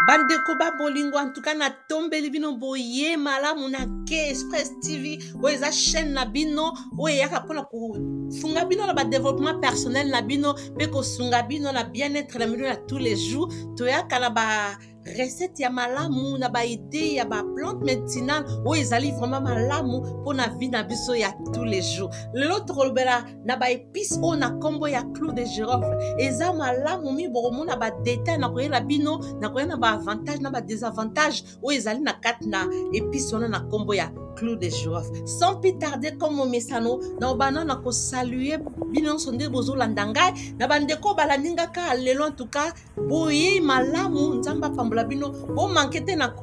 Bandeko ba bolingo en tout cas na tombeli bino boye malamu na ke Express TV oyo eza chaîne na bino oyo eyaka mpona kofunga bino na développement personnel na bino mpe kosunga bino na bien-être na bino ya tous les jours toyaka na recette ya malamu na idée ya plante médicinale oyo ezali vraiment malamu mpona vie na biso ya tous les jours. Lelo tokolobela na épice oyo na kombo ya clou de girofle eza malamu mi bokomona détail na koyela bino na koyela na avantage na désavantage oyo ezali na kati na épice wana na kombo ya clou de girofle. Sans plus tarder comme omesano na obana na kosalue bino sonde bozolanda ngai na bandeko balandi ngaka lelo en tout cas boye malamu nzamba pambola bino bo manquete na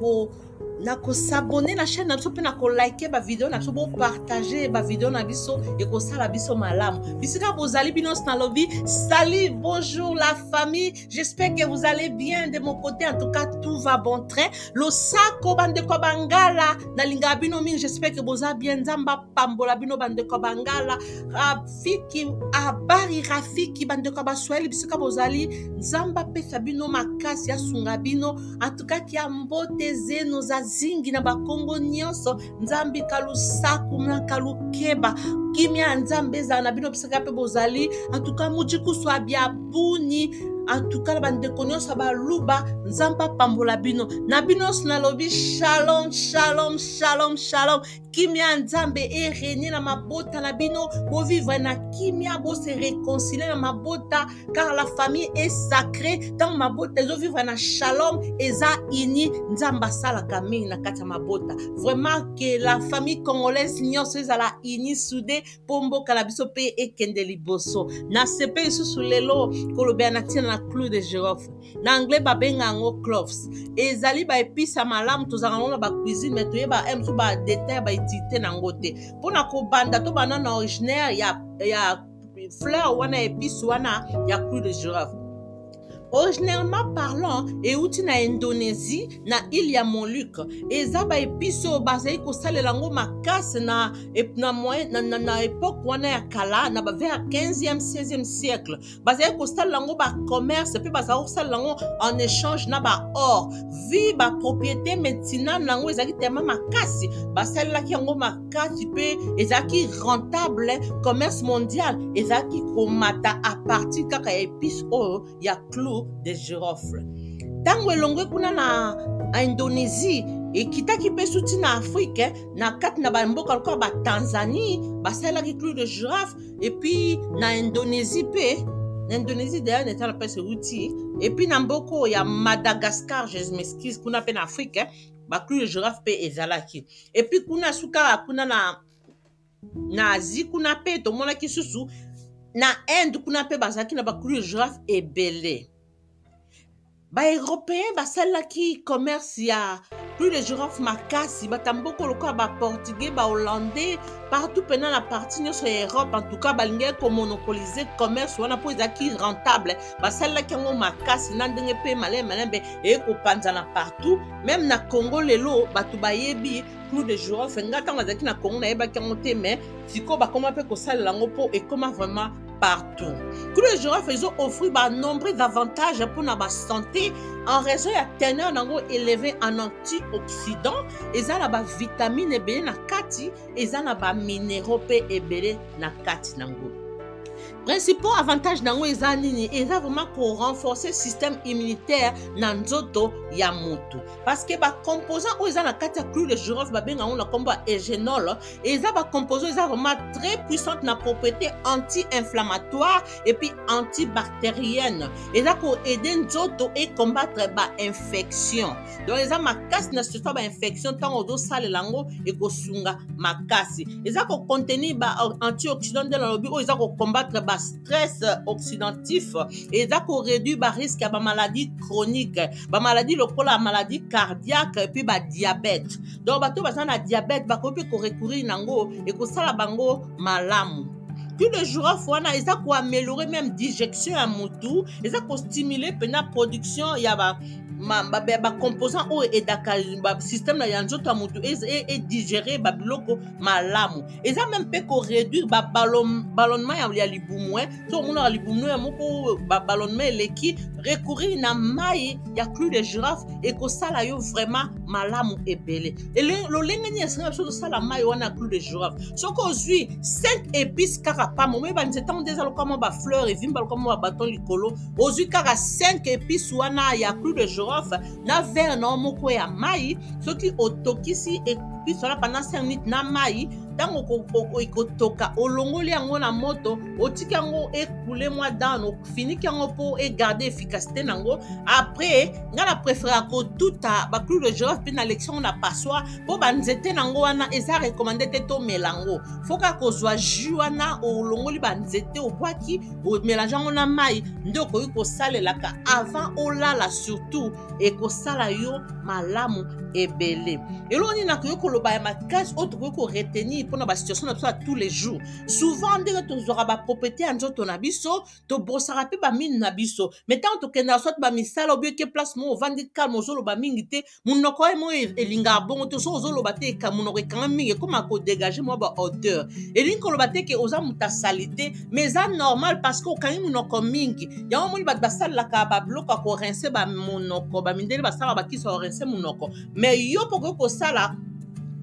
s'abonner na chaîne na biso pe na like ba vidéo na biso bo partager ba vidéo na biso et ko sala biso malamu bisika bozali bino na lobby. Salut, bonjour la famille, j'espère que vous allez bien de mon côté. En tout cas tout va bon train. Lo sako bandeko bangala na linga bino mingi, j'espère que boza bien nzamba pambola bino bandeko bangala rafiki abari rafiki bandeko baswahili bisika bozali nzamba pesa bino makasi ya sunga bino en tout cas ki ambote zeno za zingi na bakongo nyonso nzambi kalusaku na kalukeba kimia nzambe eza na bino bisika pe bozali en tout cas mujiku swa bia buni en tout cas bandeko nyonso baluba nzamba pambola bino na bino na lobi shalom shalom shalom shalom kimia nzambe régner na mabota na bino bo vivre na kimia bo se réconcilier na mabota car la famille est sacrée tant mabota zo vivre na shalom eza ini nzamba sala kami na kati mabota vraiment que la famille congolaise nyonso ezala ini soudé pombo kala biso pe ekende liboso na sepe susu lelo kolobea na tina na clou de girofle na anglais babenga ngo cloves ezali ba épice ya malamu tozanga ngo na ba cuisine mais toyeba emso ba détail ba utilité nango te mpona kobanda to bana na originaire ya fleur wana épice wana ya clou de girofle. Originairement parlant euti na Indonésie na île ya Moluques eza ba épice oyo bazali kosalela yango makasi na époque wana ya kala na vers 15e 16e siècle bazali kosalela yango ba commerce mpe bazali kosalela yango en échange na ba or vi ba propriété médicinale nango ezalaki tellement makasi basalelaki yango makasi mpe ezalaki rentable commerce mondial ezalaki komata à partir kaka ya épice oyo ya clou de girofle. Tango elongwe kuna na Indonésie ekitaki pe suti na Afrique na kati na bamboka lokola ba Tanzanie basalaki clou de girofle et puis na Indonésie pe na Indonésie d'ailleurs n'était pas ce outil et puis na mboko ya Madagascar je m'excuse kuna pe na Afrique ba clou de girofle pe ezalaki et puis kuna suka kuna na Asie kuna pe to mona ki susu na Inde kuna pe bazaki na ba clou de girofle ebele. Ba européen basalaki commerce ya clou de girofle makasi batamboko lokola ba portugais ba hollandais partout pendant la partie nyonso ya Europe en tout cas balingaki komonopoliser commerce wana mpo ezalaki rentable basalaki yango makasi na ndenge mpe malembe ekopanzana partout même na Congo lelo bato bayebi clou de girofle nga ntango azalaki na Congo nayebaki yango te mais sikoyo bakoma mpe kosalela yango mpo ekoma vraiment partout. Clou de girofle ils ont offert nombreux avantages pour la santé en raison de la teneur élevée en antioxydants et ça la vitamine ebele na kati et ça la minéraux pe ebele na kati nango. Principaux avantages nango eza nini eza vraiment pour renforcer le système immunitaire na nzoto ya moto parce que ba composants oyo eza na kati ya clou de girofle babenga ngo na kombo ya eugenol eza ba composants eza vraiment très puissante na propriété anti-inflammatoire et puis antibactérienne eza ko aider nzoto et combattre ba infection donc eza makasi na surtout ba infection tango ozo salela ngo e ko sunga makasi eza ko contenir ba antioxydants de la lobi oyo eza ko combattre ba stress oxydatif et ça pour réduire le risque de maladie chronique, maladie lokola maladie cardiaque et puis diabète. Donc bato bazana diabète ba ko pe ko recourir nango et ko sala bango malamu. Clou de girofle wana eza ko améliorer même digestion ya mutu, eza ko stimuler pena production ya composant oyo edaka système na ya nzoto ya motu digérer babiloko malamu eza même mpe koréduire ballonnement ya libumu so omonaka libumu ya moko ballonnement eleki recourir na mai ya clou de girofle ekosala yo vraiment malamu ebele lolenge nini esenga biso tosala mai wana ya clou de girofle soki ozwi 5 épices kaka pamba omoyi banzete ngo nde eza lokamo bafleur evimba lokamo babaton likolo ozwi kaka 5 épices wana ya clou de girofle na verre na moko ya mai soki otokisi épice wana pendant 5 minutes na mai ntango ekotoka olongoli yango na moto otiki yango ekule mwa dano ofiniki yango mpo egarde efficacité nango après nga na préférera kotuta baclou de girofle mpe na lection na passoire mpo banzete nango wana eza recommande te tomela yango fo kaka kozwa jus wana olongoli banzete obwaki omélange yango na mai nde okoki kosalelaka avant olala surtout ekosala yo malamu ebele eloko nini nakoki koloba ya makasi oyo tokoki koretenir mpona basituation na biso ya tous les jours souvent ndenge tozwaka bapropriété ya nzoto na biso tobosaka mpe bamine na biso mai ntango tokendaka soit bamisala obieke place moko ovandi calme ozoloba mingi te monoko ye moko elingaka bongo te soki ozoloba te monoko ekanga mingi ekómaka kodégage mwa baodeur elingi koloba te ke oza moto asali te mais eza normal parce que okangi monoko mingi yango moni bato basalelaka babiloko ya korince bamonoko bamindele basalaka bakisi ya korince monoko mais yo mpo koki kosala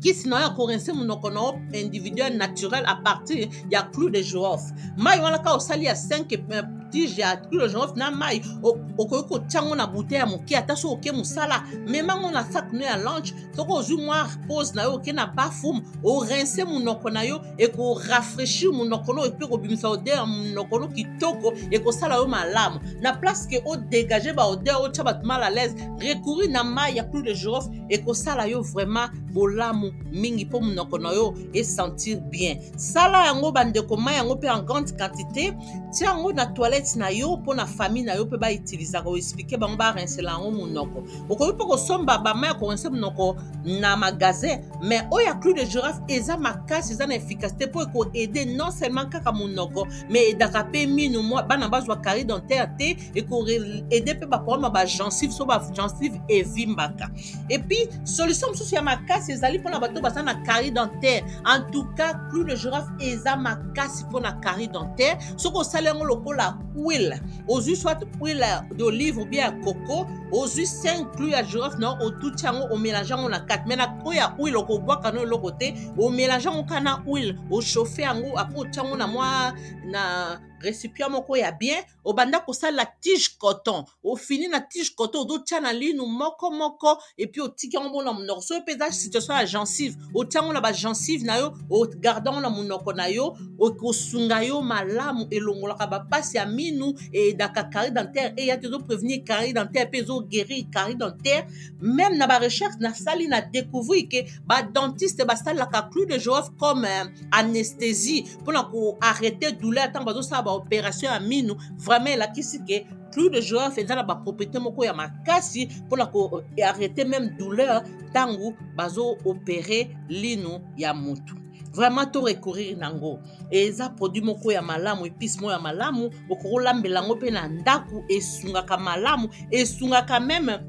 kisi na yo ya korince monoko na yo individuel naturel à partir ya clou de girofle mai wana ka osali ya 5 tige ya clou de girofle na mai okoki kotia ngo na bouteille ya moke ata soki oke mosala mema ngo na sac no ya lunch soki ozwi mwa pose na yo oke na bafume orince monoko na yo ekorafraîchir monoko no epe kobimisa odeur ya monoko no kitoko ekosala yo malamu na place ke odégage baodeur otia bato mal à l'aise recourir na mai ya clou de girofle ekosala yo vraiment bolamu mingi mpo monoko na yo esentir bien sala yango bandeko mai yango mpe en grande quantité tia yango na toilette na yo mpo na famille na yo mpe bautilisaka oexplike bango barincela yango monoko okoki mpe kosomba bamai ya korince monoko na magasin mais oyo ya clou de girofle eza makasi eza na efficacité mpo ekoaide non seulement kaka monoko mais edaka mpe minu mwa bana bazwa carie dentaire te ekoaide mpe baproblème bagencive so bagencive evimbaka epuis solution mosusu ya makasi ezali mpona bato baza na carie dentaire en tout cas clou de girofle eza makasi mpona carie dentaire soki osali yango lokola huile ozwi soit huile d'olive ou bien ya coco ozwi 5 clou ya girofle na otuti yango omélange yango na 4 mais na oyo ya huile okobwaka no eloko te omélange yango kaka na huile ochauffe yango apres otia yango na mwa na récipient moko ya bien obanda kosalela tige coton ofini na tige coton ozotia na lino moko epuis otiki yango mpo na monoko soki mpe eza situation ya gencive otia yango na bagencive na yo ogarde yango na monoko na yo okosunga yo malamu elongolaka bapasi ya minu eyedaka carie dentaire eya te ezoprévenir carie dentaire mpe ezoguérir carie dentaire même na barecherche nasali na découvrir ke badentiste basalelaka clou de girofle comme anesthésie mpona koarrêter douleur ntango bazosala baopération ya minu vraiment elakisi ke clou de girofle eza na bapropriété moko ya makasi mpona koarrêter même douleur ntango bazoopere lino ya motu vraiment to recourir nango eza produit moko ya malamu épice moko ya malamu okolambela yango mpe na ndaku esungaka malamu esungaka même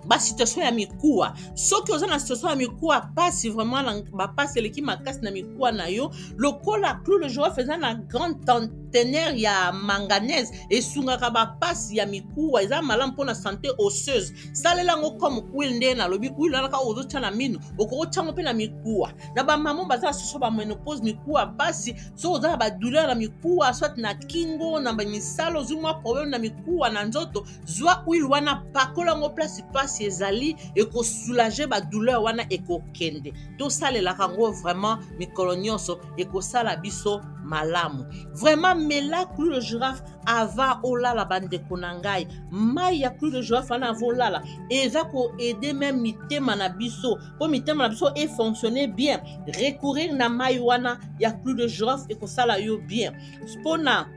basituation ya mikuwa soki oza na situation ya mikuwa pasi vraiment bapasi eleki makasi na mikuwa na yo lokola clou de girofle eza na grande teneur ya manganèse esungaka bapasi ya mikuwa eza malamu mpona santé osseuse salela yango comme huile nde nalobi huile wana kaka ozotia na minu okokotia yango mpe na mikuwa na bamamo baza na soso baménopause mikuwa pasi soki oza na badouleur na mikuwa soit na kingo na bamisala ozwi mwa problème na mikuwa na nzoto zwa huile wana pakola yango place pasi ezali ekosoulage badouleur wana ekokende tosalelaka yango vraiment mikolo nyonso ekosala biso malamu vraiment mela clou de girofle avant olala bandeko na ngai mai ya clou de girofle wana avant olala eza koaide même mitema na biso mpo mitema na biso efonctionne bien recourir na mai wana ya clou de girofle ekosala yo bien mpona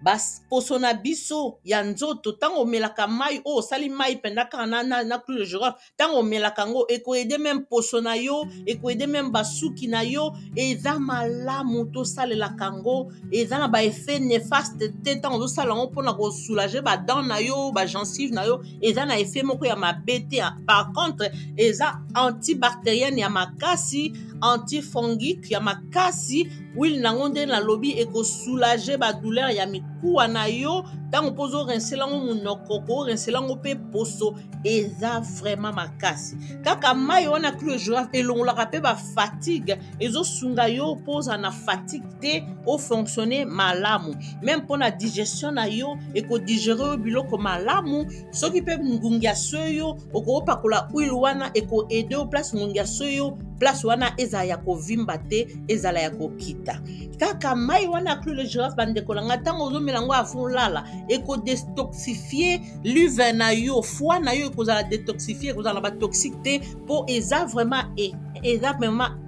bas poso na biso ya nzoto ntango omelaka mai oyo osali mai mpenza kaka na clou de girofle ntango omelaka yango ekoede meme poso na yo ekoede meme basuki na yo eza malamu tosalelaka yango eza na baeffet néfaste te ntango ozosala yango mpona kosoulage badan na yo bagencive na yo eza na effet moko ya mabe te. Par contre eza antibactérienne ya makasi antifongique ya makasi huile nango nde nalobi ekosoulage badouleur ya mikuwa na yo ntango mpo ozorinsela yango monoko koorinsela yango mpe poso eza vraiment makasi kaka mai wana clou de girofle elongolaka mpe bafatigue ezosunga yo mpo ozala na fatigue te ofonctionne malamu meme mpona digestion na yo ekodigere oyo biloko malamu soki mpe ngungi ya so yo okopakola huile wana ekoede yo place ngungi ya so yo place wana ezala ya kovimba te ezala ya kokita kaka mai wana clou de girofle bandeko na nga ntango ozomela yango afulala ekodetoxifie luve na yo foi na yo ekozala detoxifie ekozala na batoxique te mpo eza vraiment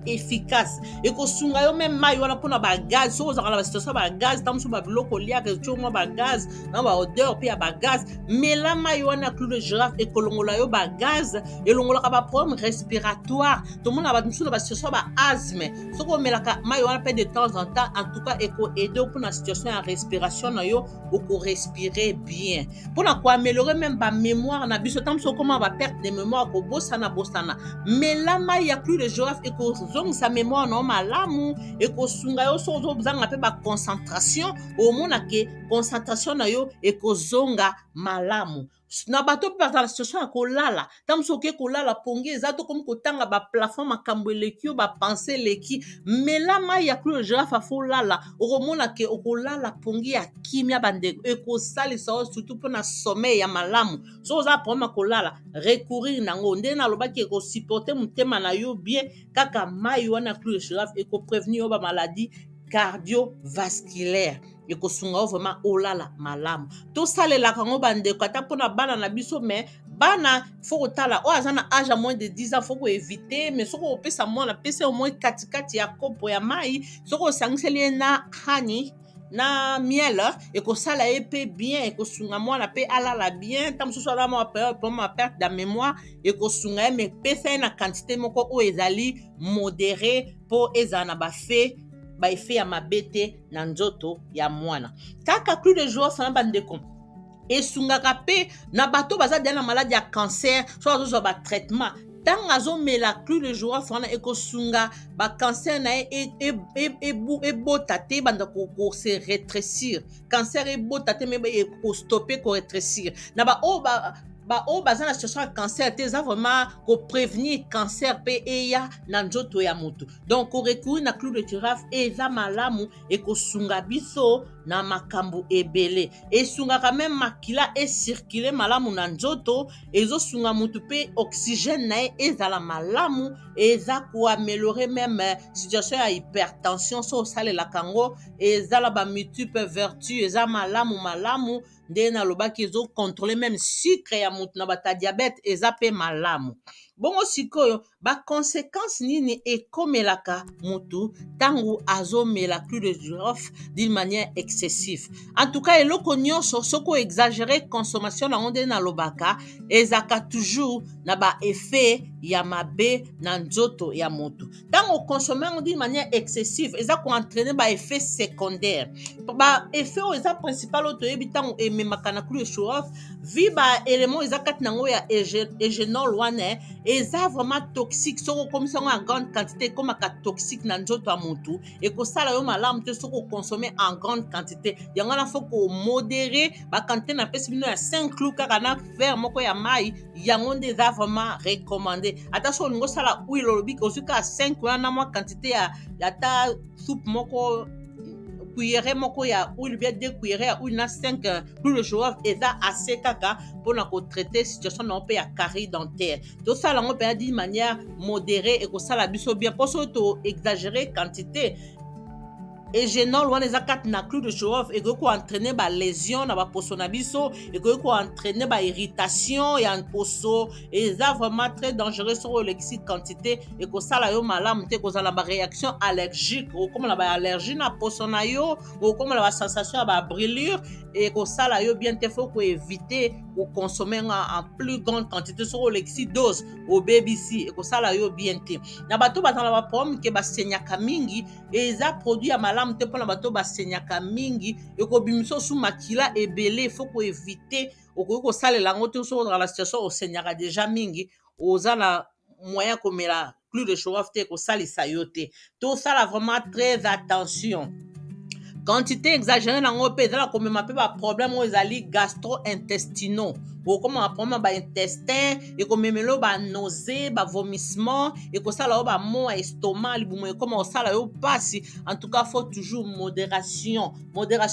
efficace ekosunga yo meme mai wana mpona bagaz soki ozalaka na basituation ya bagaz ntango mosusu babiloko oliaka ezotio mwa bagaz na baodeur mpe ya bagaz mela mai wana clou de girofle ekolongola yo bagaz elongolaka baproblème respiratoire tomona bato mosusu na basituation ya baasme soki omelaka mai wana mpe de temps en temps en tout cas ekoede yo mpona situation ya respiration na yo okorespire bien mpona koameliore meme bamémoire na biso ntango mosusu okoma baperte de mémoire kobosana mela mai ya clou de girofle ekozongisa mémoire na yo malamu ekosunga yo soki ozozanga mpe baconcentration omonake concentration na yo ekozonga malamu na bato mpe bazala situation ya kolala ntango mosusu oke kolala pongi eza to komi kotanga baplafond makambo eleki yo bapense eleki mela mai ya clou de girofle afolala okomonake okolala pongi ya kimia bandeko ekosalisa yo surtout mpona sommeil ya malamu soki oza problème ya kolala recourir nango nde nalobaki ekosupporte motema na yo bien kaka mai wana clou de girofle ekoprevenir yo bamaladie cardiovasculaire ekosunga yo vraiment olala malamu tosalelaka yango bandeko ata mpona bana na biso me bana fo kotala oyo aza na age ya moins de 10 ans fo koevite mais soki opesa mwana pesa au moins katikati ya kopo ya mai soki osangiseli ye na hani na miel ekosala ye mpe bien ekosunga mwana mpe alala bien ntango mosusu ala mwa problème ya perte de mémoire ekosunga ye me pesa ye na quantité moko oyo ezali modéré mpo ezala na baeffet ya mabe te na nzoto ya mwana kaka clou de girofle na bandeko esungaka mpe na bato baza deya na maladi ya cancer so azozwa batraitement ntango azomela clou de girofle wana ekosunga bacancer na ye ebota te ebanda kose rétrécir cancer ebota te me ekostope korétrécir na baoyo baza na situation ya cancer te eza vraiment koprévenir cancer mpe eya na nzoto ya motu donc korecourir na clou de girofle eza malamu ekosunga biso na makambo ebele esungaka meme makila ecircule malamu na nzoto ezosunga motu mpe oxygène na ye ezala malamu eza koameliore meme situation ya hypertension so osalelaka yango ezala bamultiple vertu eza malamu nde nalobaki ezokontrole meme sucre ya motu na bata diabete eza mpe malamu bongo sikoyo baconséquence nini ekomelaka motu ntango azomela clou de girofle d'une manière excessive en tout cas eloko nyonso soki oexagere consommation nango nde nalobaka ezaka toujours na baeffet ya mabe na nzoto ya motu ntango okonsome yango d'une manière excessive eza koentraîne baeffet secondaire baeffet oyo eza principal oyo toyebi ntango ememaka na clou de girofle vi baélément eza kati nango ya egenol wana eza vraiment toxique soki okomisa yango en grande quantité ekomaka toxique na nzoto ya motu ekosala yo malamu te soki okonsome en grande quantité yango wana fo komodere baquantité napesi bino ya 5 clou kaka na verre moko ya mai yango nde eza vraiment recommandé ata soki olingi osala huile olobi ozwi kaka 5 wana na mwa quantité ya ata soupe moko cuillère moko ya huile bien 2 cuillères ya huile na 5 clou de girofle eza assez kaka mpona kotraite situation nango mpe ya carie dentaire tosala yango mpenza d'une manière modérée ekosala biso bien mpo soki toexagere quantité et génol wana eza kati na clou de show-off ekoki koentraîne balésion na baposo na biso ekoki koentraîne bairritation ya poso eza vraiment très dangereux soki olekisi quantité ekosala yo malamu te ekozala na baréaction allergique okomona baallergie na poso na yo okomona basensation ya babrûlure ekosala yo bien te fo koévite kokonsome en plus grande quantité soki olekisi dose obebisi ekosala yo bien te na bato bazala na baproblème ke basenyaka mingi eza produit ya malamu te mpona bato basenyaka mingi ekobimisa osu makila ebele fo koévite okoki kosalela yango te soki ozala na situation osenyaka deja mingi oza na moyen komela clou de show-off te ekosalisa yo te tosala vraiment très attention quantité exagérée nango mpe ezala komema mpe baproblème oyo ezali gastro-intestinaux okomona baproblème ya baintestin ekomemela yo banose bavomissement ekosala yo bamo ya estomac libumu ekoma kosala yo mpasi en tout cas faut toujours modération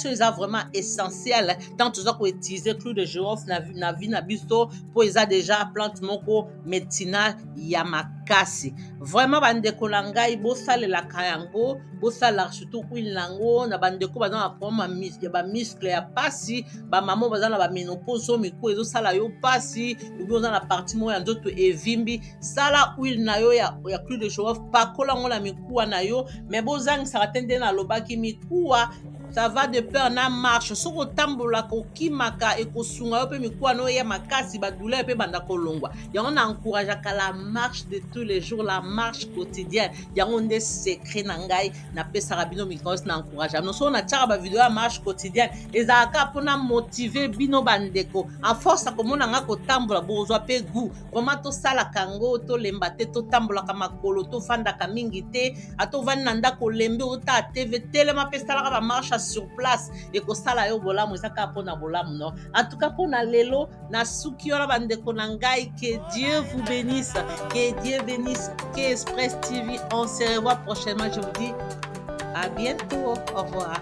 eza vraiment essentiel tant toza koutilize clou de show-off na vie na biso mpo eza déjà plante moko médicinale ya makasi vraiment bandeko na ngai bosalelaka yango bosalelaka surtout huile nango na bandeko baza na problème ya bamiscle ya pasi bamama baza na baménopause miku ezosala yo pasi ubi oza na parti moko ya nzoto evimbi sala huile na yo ya clou de show-off pakola yango na mikuwa na yo me bozangisaka te nde nalobaki mikuwa ça va de pair na marche soki otambolaka okimaka ekosunga yo mpe mikuwa no ya makasi badouleur mpe banda kolongwa yango na encourageaka la marche de tous les jours la marche quotidienne yango nde secret na ngai napesaka bino mikonsi na encourage bino soki natiaka bavideo ya marche quotidienne ezalaka mpona motive bino bandeko en force akomona nga kotambola bozwa mpe goût vraiment tosalaka yango tolemba te totambolaka makolo tofandaka mingi te ata ovandi na ndako olembi otala tv telema mpe salaka bamarche sur place ekosala yo bolamu eza kaka mpona bolamu no en tout cas mpona lelo na suki wana bandeko na ngai que Dieu vous bénisse que Dieu bénisse que Express TV on se revoit prochainement je vous dis à bientôt au revoir.